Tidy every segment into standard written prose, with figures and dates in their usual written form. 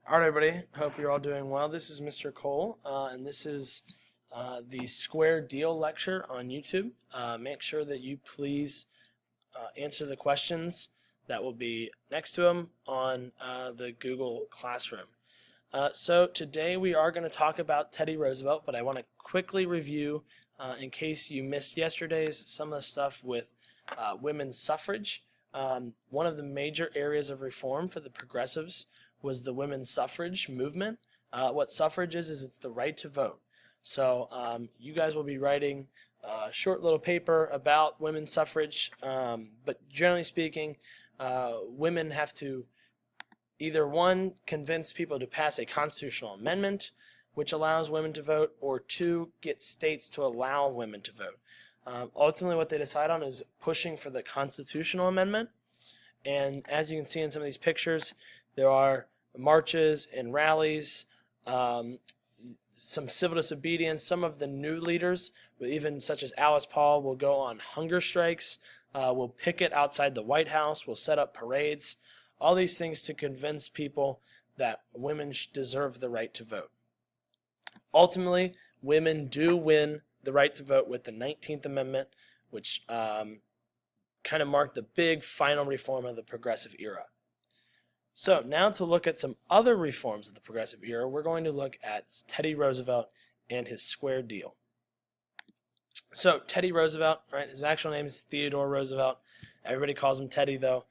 All right, everybody. Hope you're all doing well. This is Mr. Cole, and this is the Square Deal lecture on YouTube. Make sure that you please answer the questions that will be next to them on the Google Classroom. So today we are going to talk about Teddy Roosevelt, but I want to quickly review, in case you missed yesterday's, some of the stuff with women's suffrage. One of the major areas of reform for the progressives was the women's suffrage movement. What suffrage is it's the right to vote. So you guys will be writing a short little paper about women's suffrage, but generally speaking, women have to either one, convince people to pass a constitutional amendment which allows women to vote, or two, get states to allow women to vote. Ultimately, what they decide on is pushing for the constitutional amendment. And as you can see in some of these pictures, there are marches and rallies, some civil disobedience. Some of the new leaders, even such as Alice Paul, will go on hunger strikes, will picket outside the White House, will set up parades, all these things to convince people that women deserve the right to vote. Ultimately, women do win the right to vote with the 19th Amendment, which kind of marked the big final reform of the progressive era. So now to look at some other reforms of the progressive era, we're going to look at Teddy Roosevelt and his Square Deal. So Teddy Roosevelt, right? His actual name is Theodore Roosevelt. Everybody calls him Teddy, though.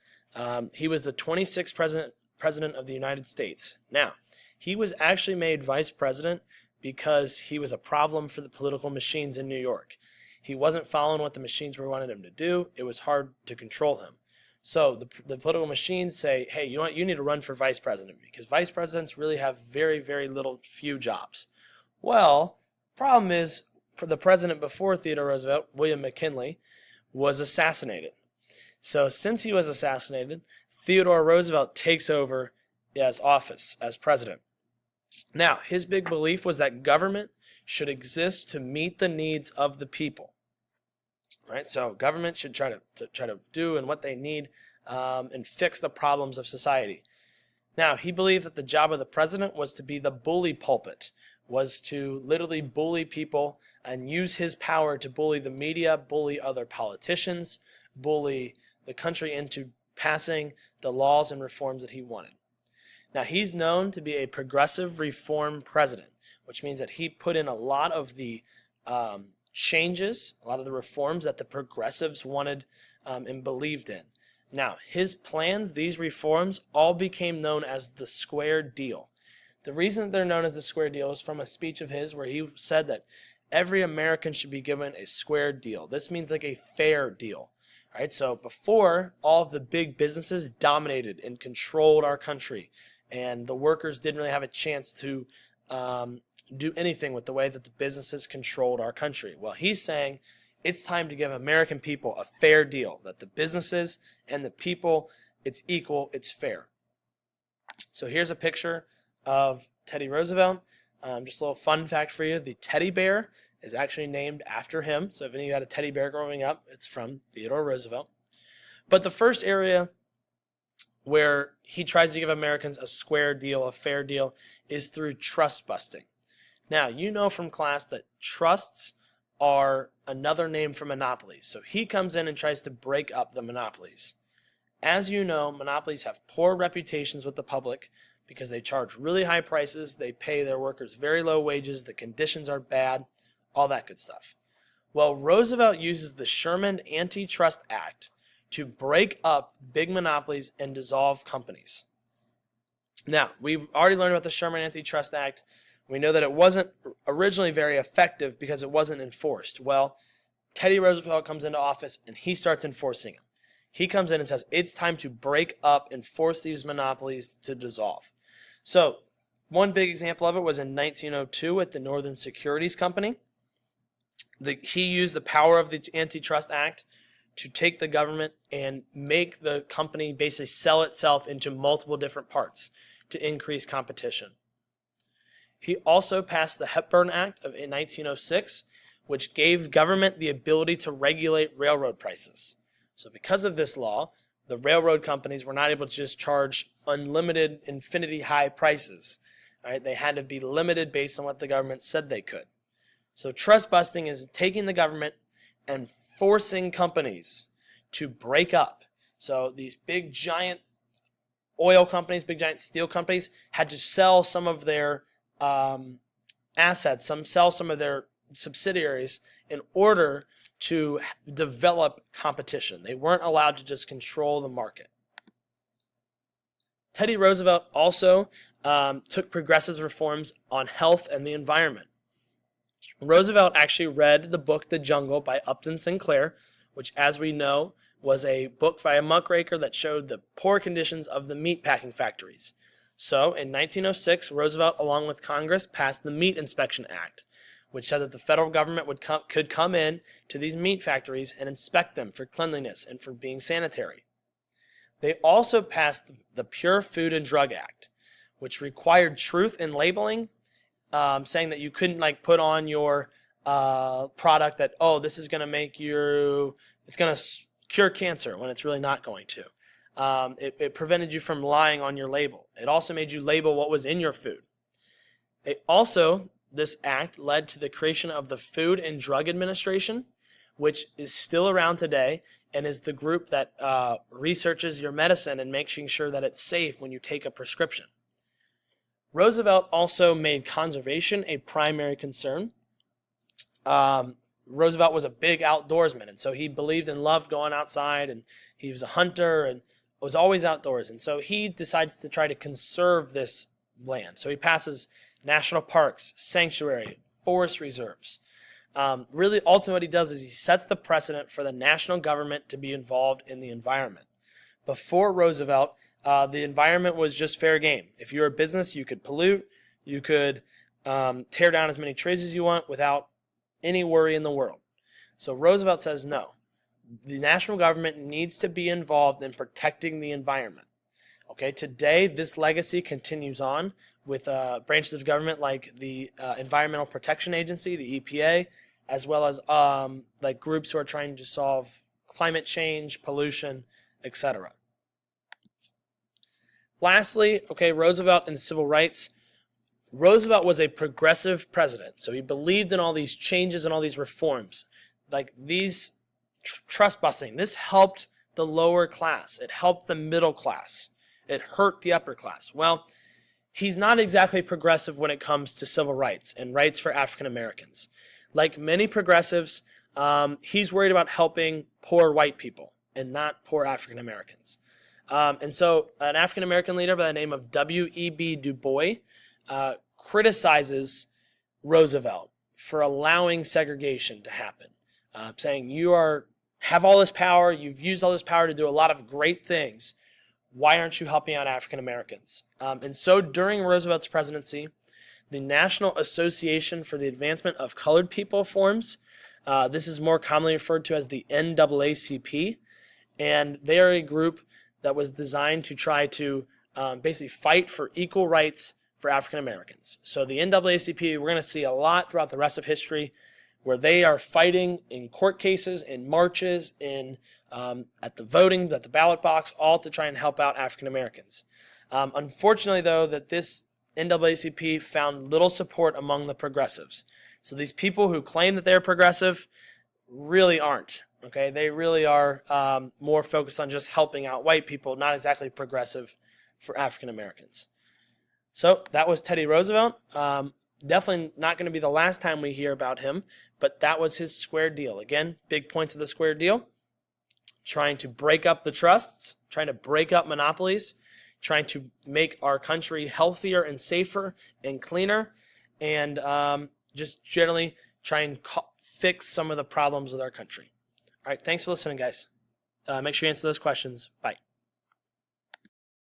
He was the 26th president of the United States. Now, he was actually made vice president because he was a problem for the political machines in New York. He wasn't following what the machines wanted him to do. It was hard to control him. So the political machines say, hey, you know what? You need to run for vice president because vice presidents really have very, very few jobs. Well, problem is, for the president before Theodore Roosevelt, William McKinley, was assassinated. So since he was assassinated, Theodore Roosevelt takes over as office as president. Now, his big belief was that government should exist to meet the needs of the people. Right? So government should try to do and what they need and fix the problems of society. Now, he believed that the job of the president was to be the bully pulpit, was to literally bully people and use his power to bully the media, bully other politicians, bully the country into passing the laws and reforms that he wanted. Now, he's known to be a progressive reform president, which means that he put in a lot of the changes, a lot of the reforms that the progressives wanted and believed in. Now, his plans, these reforms, all became known as the Square Deal. The reason that they're known as the Square Deal is from a speech of his where he said that every American should be given a square deal. This means like a fair deal. Right? So before, all of the big businesses dominated and controlled our country, and the workers didn't really have a chance to do anything with the way that the businesses controlled our country. Well, he's saying it's time to give American people a fair deal, that the businesses and the people, it's equal, it's fair. So here's a picture of Teddy Roosevelt. Just a little fun fact for you, the teddy bear is actually named after him. So if any of you had a teddy bear growing up, it's from Theodore Roosevelt. But the first area where he tries to give Americans a square deal, a fair deal, is through trust busting. Now, you know from class that trusts are another name for monopolies. So he comes in and tries to break up the monopolies. As you know, monopolies have poor reputations with the public because they charge really high prices, they pay their workers very low wages, the conditions are bad, all that good stuff. Well, Roosevelt uses the Sherman Antitrust Act to break up big monopolies and dissolve companies. Now, we've already learned about the Sherman Antitrust Act. We know that it wasn't originally very effective because it wasn't enforced. Well, Teddy Roosevelt comes into office and he starts enforcing them. He comes in and says, it's time to break up and force these monopolies to dissolve. So, one big example of it was in 1902 at the Northern Securities Company. He used the power of the Antitrust Act to take the government and make the company basically sell itself into multiple different parts to increase competition. He also passed the Hepburn Act of 1906, which gave government the ability to regulate railroad prices. So because of this law, The railroad companies were not able to just charge unlimited, infinity high prices. Right? They had to be limited based on what the government said they could. So trust busting is taking the government and forcing companies to break up. So these big giant oil companies, big giant steel companies had to sell some of their assets, sell some of their subsidiaries in order to develop competition. They weren't allowed to just control the market. Teddy Roosevelt also took progressive reforms on health and the environment. Roosevelt actually read the book The Jungle by Upton Sinclair, which, as we know, was a book by a muckraker that showed the poor conditions of the meatpacking factories. So, in 1906, Roosevelt, along with Congress, passed the Meat Inspection Act, which said that the federal government could come in to these meat factories and inspect them for cleanliness and for being sanitary. They also passed the Pure Food and Drug Act, which required truth in labeling, saying that you couldn't put on your product that, oh, this is going to make it's going to cure cancer when it's really not going to. It prevented you from lying on your label. It also made you label what was in your food. This act led to the creation of the Food and Drug Administration, which is still around today and is the group that researches your medicine and making sure that it's safe when you take a prescription. Roosevelt also made conservation a primary concern. Roosevelt was a big outdoorsman, and so he believed and loved going outside, and he was a hunter and was always outdoors. And so he decides to try to conserve this land. So he passes national parks, sanctuary, forest reserves. Really, ultimately what he does is he sets the precedent for the national government to be involved in the environment. Before Roosevelt, the environment was just fair game. If you're a business, you could pollute, you could tear down as many trees as you want without any worry in the world. So Roosevelt says no. The national government needs to be involved in protecting the environment. Okay, today this legacy continues on with branches of government like the Environmental Protection Agency, the EPA, as well as groups who are trying to solve climate change, pollution, etc. Lastly, Roosevelt and civil rights. Roosevelt was a progressive president, so he believed in all these changes and all these reforms. Like these trust busting, this helped the lower class. It helped the middle class. It hurt the upper class. Well, he's not exactly progressive when it comes to civil rights and rights for African Americans. Like many progressives, he's worried about helping poor white people and not poor African Americans. And so an African American leader by the name of W.E.B. Du Bois criticizes Roosevelt for allowing segregation to happen, saying you have all this power, you've used all this power to do a lot of great things. Why aren't you helping out African Americans? And so during Roosevelt's presidency, the National Association for the Advancement of Colored People forms. This is more commonly referred to as the NAACP, and they are a group that was designed to try to basically fight for equal rights for African Americans. So the NAACP, we're going to see a lot throughout the rest of history where they are fighting in court cases, in marches, at the voting, at the ballot box, all to try and help out African Americans. Unfortunately, though, that this NAACP found little support among the progressives. So these people who claim that they're progressive really aren't. Okay, they really are more focused on just helping out white people, not exactly progressive for African Americans. So that was Teddy Roosevelt. Definitely not going to be the last time we hear about him, but that was his square deal. Again, big points of the square deal: trying to break up the trusts, trying to break up monopolies, trying to make our country healthier and safer and cleaner, and just generally try and fix some of the problems with our country. All right, thanks for listening, guys. Make sure you answer those questions. Bye.